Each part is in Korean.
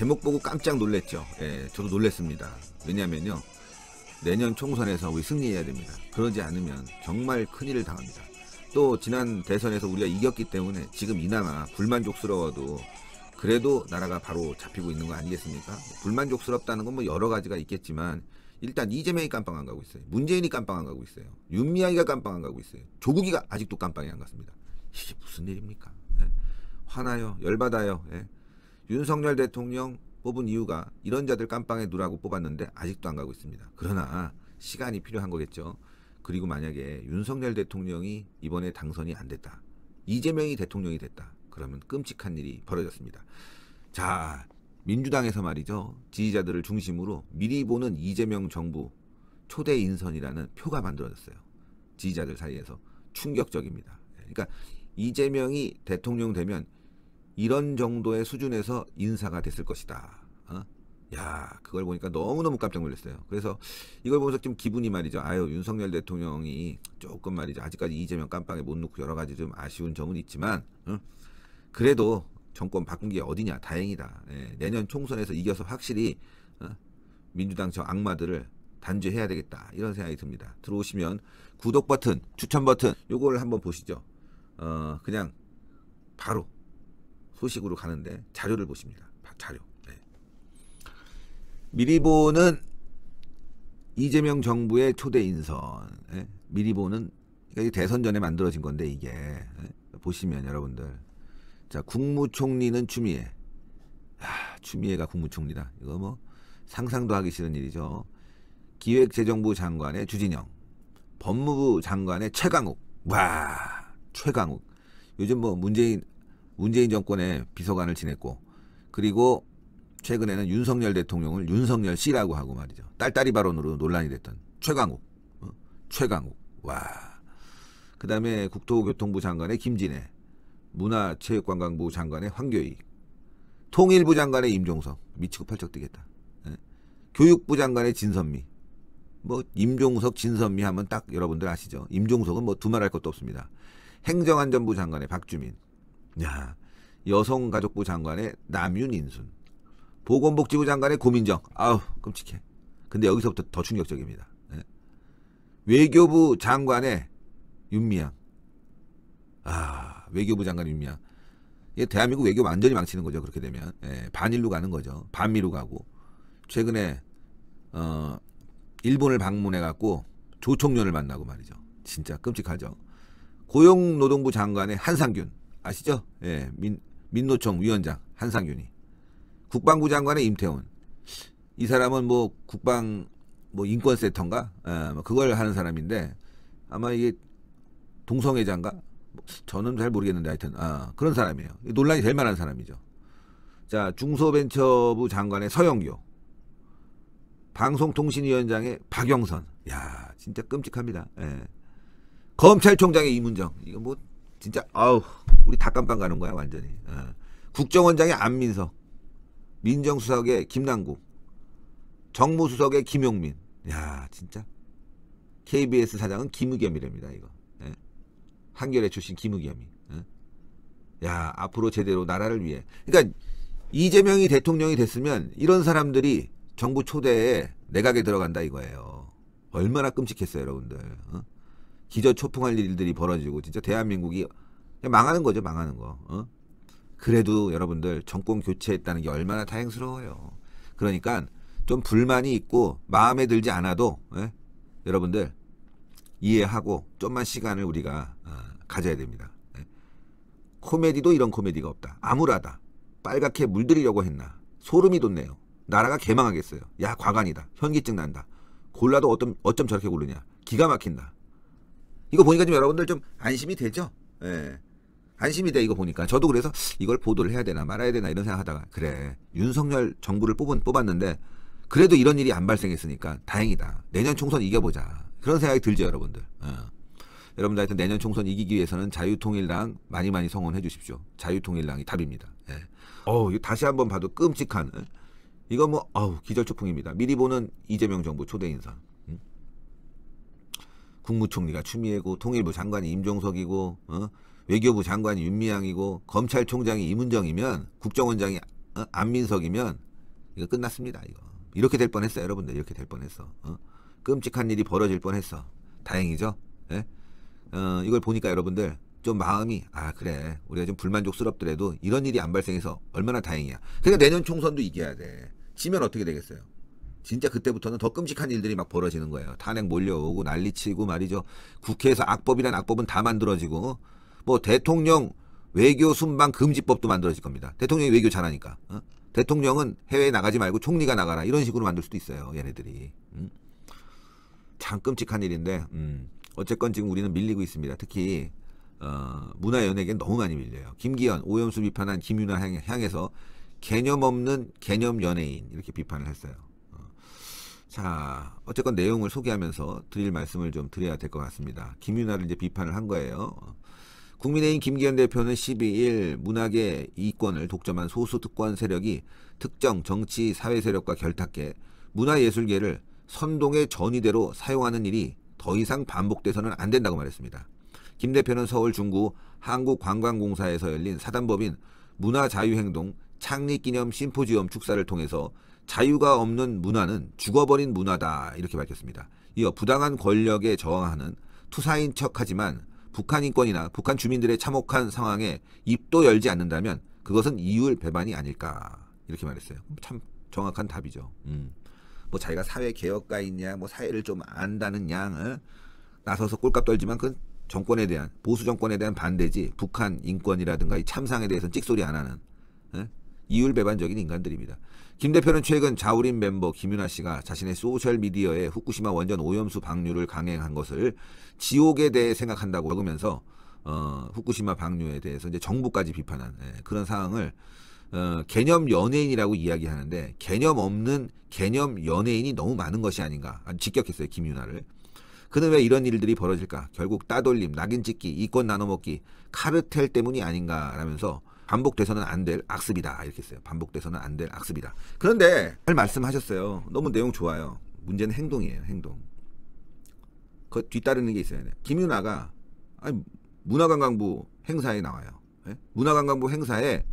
제목 보고 깜짝 놀랐죠. 예, 저도 놀랐습니다. 왜냐면요, 내년 총선에서 우리 승리해야 됩니다. 그러지 않으면 정말 큰일을 당합니다. 또 지난 대선에서 우리가 이겼기 때문에 지금 이나마 불만족스러워도 그래도 나라가 바로 잡히고 있는 거 아니겠습니까? 불만족스럽다는 건 뭐 여러 가지가 있겠지만 일단 이재명이 깜빵 안 가고 있어요. 문재인이 깜빵 안 가고 있어요. 윤미향이가 깜빵 안 가고 있어요. 조국이가 아직도 깜빵이 안 갔습니다. 이게 무슨 일입니까? 예. 화나요. 열받아요. 예. 윤석열 대통령 뽑은 이유가 이런 자들 깜빵에 누라고 뽑았는데 아직도 안 가고 있습니다. 그러나 시간이 필요한 거겠죠. 그리고 만약에 윤석열 대통령이 이번에 당선이 안 됐다, 이재명이 대통령이 됐다, 그러면 끔찍한 일이 벌어졌습니다. 자, 민주당에서 말이죠, 지지자들을 중심으로 미리 보는 이재명 정부 초대 인선이라는 표가 만들어졌어요. 지지자들 사이에서 충격적입니다. 그러니까 이재명이 대통령 되면 이런 정도의 수준에서 인사가 됐을 것이다. 야, 그걸 보니까 너무너무 깜짝 놀랐어요. 그래서 이걸 보면서 좀 기분이 말이죠, 아유, 윤석열 대통령이 조금 말이죠, 아직까지 이재명 깜빵에 못 넣고 여러 가지 좀 아쉬운 점은 있지만 그래도 정권 바꾼 게 어디냐, 다행이다. 예, 내년 총선에서 이겨서 확실히 민주당 저 악마들을 단죄해야 되겠다, 이런 생각이 듭니다. 들어오시면 구독 버튼, 추천 버튼 요걸 한번 보시죠. 그냥 바로 소식으로 가는데 자료를 보십니다. 자료. 네. 미리 보는 이재명 정부의 초대 인선. 예? 미리 보는, 그러니까 대선 전에 만들어진 건데 이게, 예? 보시면 여러분들, 자, 국무총리는 추미애. 추미애가 국무총리다. 이거 뭐 상상도 하기 싫은 일이죠. 기획재정부 장관의 주진영, 법무부 장관의 최강욱. 와, 최강욱. 요즘 뭐 문재인 정권의 비서관을 지냈고, 그리고 최근에는 윤석열 대통령을 윤석열 씨라고 하고 말이죠, 딸딸이 발언으로 논란이 됐던 최강욱. 최강욱. 와. 그 다음에 국토교통부 장관의 김진애, 문화체육관광부 장관의 황교익, 통일부 장관의 임종석. 미치고 팔쩍 뛰겠다. 예? 교육부 장관의 진선미. 뭐 임종석, 진선미 하면 딱 여러분들 아시죠. 임종석은 뭐 두말할 것도 없습니다. 행정안전부 장관의 박주민. 야, 여성가족부 장관의 남윤인순, 보건복지부 장관의 고민정. 아우, 끔찍해. 근데 여기서부터 더 충격적입니다. 예? 외교부 장관의 윤미향. 외교부 장관 윤미향. 이게 대한민국 외교 완전히 망치는 거죠. 그렇게 되면. 예, 반일로 가는 거죠. 반미로 가고. 최근에 일본을 방문해갖고 조총련을 만나고 말이죠. 진짜 끔찍하죠. 고용노동부 장관의 한상균. 아시죠? 예, 민노총 위원장 한상균이. 국방부 장관의 임태훈. 이 사람은 뭐 국방 뭐 인권센터인가? 뭐 그걸 하는 사람인데 아마 이게 동성애자인가? 저는 잘 모르겠는데 하여튼 그런 사람이에요. 논란이 될 만한 사람이죠. 자, 중소벤처부 장관의 서영교, 방송통신위원장의 박영선. 야, 진짜 끔찍합니다. 예. 검찰총장의 이문정. 이거 뭐 진짜 우리 다 깜빵 가는 거야 완전히. 국정원장의 안민석, 민정수석의 김남국, 정무수석의 김용민. 야, 진짜. KBS 사장은 김의겸이랍니다. 이거. 예. 한겨레 출신 김의겸이. 예. 야, 앞으로 제대로 나라를 위해. 그러니까 이재명이 대통령이 됐으면 이런 사람들이 정부 초대에 내각에 들어간다 이거예요. 얼마나 끔찍했어요, 여러분들. 기저초풍할 일들이 벌어지고 진짜 대한민국이 그냥 망하는 거죠, 망하는 거. 그래도 여러분들 정권 교체했다는 게 얼마나 다행스러워요. 그러니까 좀 불만이 있고 마음에 들지 않아도 여러분들 이해하고 좀만 시간을 우리가 가져야 됩니다. 코미디도 이런 코미디가 없다. 암울하다. 빨갛게 물들이려고 했나. 소름이 돋네요. 나라가 개망하겠어요. 야, 과간이다. 현기증 난다. 골라도 어쩜 저렇게 고르냐. 기가 막힌다. 이거 보니까 좀 여러분들 좀 안심이 되죠? 예. 안심이 돼, 이거 보니까. 저도 그래서 이걸 보도를 해야 되나 말아야 되나 이런 생각하다가, 그래, 윤석열 정부를 뽑았는데 그래도 이런 일이 안 발생했으니까 다행이다. 내년 총선 이겨보자. 그런 생각이 들죠, 여러분들. 여러분들 하여튼 내년 총선 이기기 위해서는 자유통일당 많이 성원해 주십시오. 자유통일당이 답입니다. 예. 이거 다시 한번 봐도 끔찍한, 이거 뭐 기절초풍입니다. 미리 보는 이재명 정부 초대 인선. 국무총리가 추미애고, 통일부 장관이 임종석이고, 외교부 장관이 윤미향이고, 검찰총장이 이문정이면, 국정원장이 안민석이면 이거 끝났습니다. 이거 이렇게 될 뻔했어요, 여러분들. 이렇게 될 뻔했어. 끔찍한 일이 벌어질 뻔했어. 다행이죠. 예? 이걸 보니까 여러분들 좀 마음이 그래 우리가 좀 불만족스럽더라도 이런 일이 안 발생해서 얼마나 다행이야. 그러니까 내년 총선도 이겨야 돼. 지면 어떻게 되겠어요? 진짜 그때부터는 더 끔찍한 일들이 막 벌어지는 거예요. 탄핵 몰려오고 난리치고 말이죠. 국회에서 악법이란 악법은 다 만들어지고 뭐 대통령 외교 순방 금지법도 만들어질 겁니다. 대통령이 외교 잘하니까. 대통령은 해외에 나가지 말고 총리가 나가라 이런 식으로 만들 수도 있어요. 얘네들이. 참 끔찍한 일인데 어쨌건 지금 우리는 밀리고 있습니다. 특히 문화연예계는 너무 많이 밀려요. 김기현, 오염수 비판한 김윤아 향해서 개념 없는 개념 연예인 이렇게 비판을 했어요. 자, 어쨌건 내용을 소개하면서 드릴 말씀을 좀 드려야 될 것 같습니다. 김윤아를 이제 비판을 한 거예요. 국민의힘 김기현 대표는 12일 문학의 이권을 독점한 소수 특권 세력이 특정 정치 사회 세력과 결탁해 문화예술계를 선동의 전위대로 사용하는 일이 더 이상 반복돼서는 안 된다고 말했습니다. 김 대표는 서울 중구 한국관광공사에서 열린 사단법인 문화자유행동 창립기념 심포지엄 축사를 통해서 자유가 없는 문화는 죽어버린 문화다 이렇게 밝혔습니다. 이어 부당한 권력에 저항하는 투사인 척하지만 북한 인권이나 북한 주민들의 참혹한 상황에 입도 열지 않는다면 그것은 이율 배반이 아닐까 이렇게 말했어요. 참 정확한 답이죠. 뭐 자기가 사회 개혁가이냐 뭐 사회를 좀 안다는 양 나서서 꼴값 떨지만 그 정권에 대한 보수 정권에 대한 반대지 북한 인권이라든가 이 참상에 대해서는 찍소리 안 하는 이율배반적인 인간들입니다. 김 대표는 최근 자우림 멤버 김윤아 씨가 자신의 소셜미디어에 후쿠시마 원전 오염수 방류를 강행한 것을 지옥에 대해 생각한다고 적으면서 후쿠시마 방류에 대해서 이제 정부까지 비판한 그런 상황을 개념 연예인이라고 이야기하는데 개념 없는 개념 연예인이 너무 많은 것이 아닌가 직격했어요. 김윤아를. 그는 왜 이런 일들이 벌어질까? 결국 따돌림, 낙인 찍기, 이권 나눠먹기, 카르텔 때문이 아닌가라면서 반복돼서는 안 될 악습이다 이렇게 했어요. 반복돼서는 안 될 악습이다. 그런데 잘 말씀하셨어요. 너무 내용 좋아요. 문제는 행동이에요. 행동. 그 뒤따르는 게 있어야 돼요. 김윤아가 문화관광부 행사에 나와요. 예? 문화관광부 행사에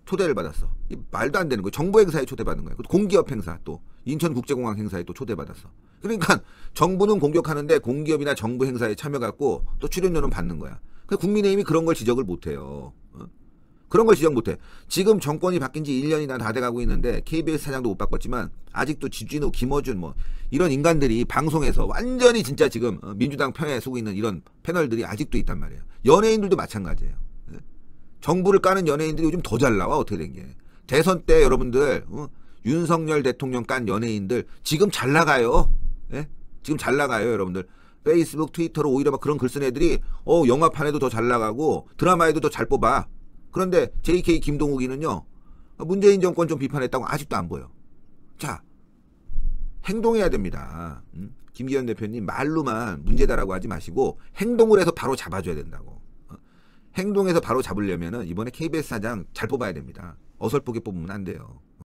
초대를 받았어. 말도 안 되는 거예요. 정부 행사에 초대받은 거예요. 공기업 행사 또 인천국제공항 행사에 또 초대받았어. 그러니까 정부는 공격하는데 공기업이나 정부 행사에 참여갖고 또 출연료는 받는 거야. 국민의힘이 그런 걸 지적을 못해요. 그런 걸 지적 못해. 지금 정권이 바뀐 지 1년이나 다 돼가고 있는데 KBS 사장도 못 바꿨지만 아직도 지진우, 김어준 뭐 이런 인간들이 방송에서 완전히 진짜 지금 민주당 편에 서고 있는 이런 패널들이 아직도 있단 말이에요. 연예인들도 마찬가지예요. 정부를 까는 연예인들이 요즘 더 잘 나와. 어떻게 된 게. 대선 때 여러분들 윤석열 대통령 깐 연예인들 지금 잘 나가요. 예? 지금 잘 나가요 여러분들. 페이스북, 트위터로 오히려 막 그런 글 쓴 애들이 영화판에도 더 잘 나가고 드라마에도 더 잘 뽑아. 그런데 JK 김동욱이는요. 문재인 정권 좀 비판했다고 아직도 안 보여. 자, 행동해야 됩니다. 김기현 대표님 말로만 문제다라고 하지 마시고 행동을 해서 바로 잡아줘야 된다고. 행동해서 바로 잡으려면은 이번에 KBS 사장 잘 뽑아야 됩니다. 어설프게 뽑으면 안 돼요.